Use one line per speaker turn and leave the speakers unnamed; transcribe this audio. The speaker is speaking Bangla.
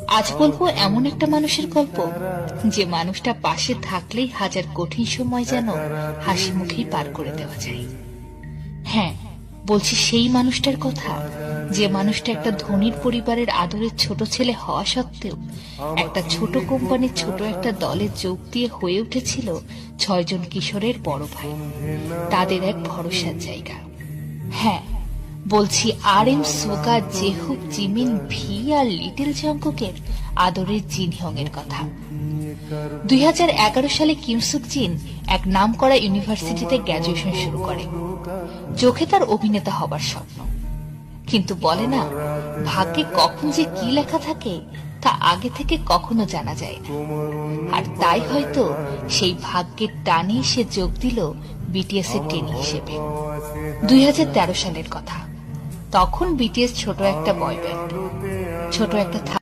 আজ বলবো এমন একটা মানুষের গল্প, যে মানুষটা পাশে থাকলেই হাজার কঠিন সময় যেন হাসি মুখেই পার করে দেওয়া যায়। হ্যাঁ, বলছি সেই মানুষটার কথা, যে মানুষটা একটা ধনীর পরিবারের আদরের ছোট ছেলে হওয়া সত্ত্বেও একটা ছোট কোম্পানির ছোট একটা দলে যোগ দিয়ে হয়ে উঠেছিল 6 জন কিশোরের বড় ভাই, তাদের এক ভরসার জায়গা। হ্যাঁ, বলছি RM সোগা, জেহুক, জিমিন, ভি আর লিটল জংকুকের আদরের জিন হিয়ং এর কথা। 2011 সালে কিম সুক জিন এক নামকরা ইউনিভার্সিটিতে গ্র্যাজুয়েশন শুরু করে। চোখে তার অভিনেতা হবার স্বপ্ন, কিন্তু বলে না, ভাগ্যে কখন যে কি লেখা থাকে তা আগে থেকে কখনো জানা যায় না। আর তাই হয়তো সেই ভাগ্যের টানে সে যোগ দিল বিটিএস এর ট্রেনি হিসেবে। 2013 সালের কথা। তখন বিটিএস ছোট একটা বয় ব্যান্ড, ছোট একটা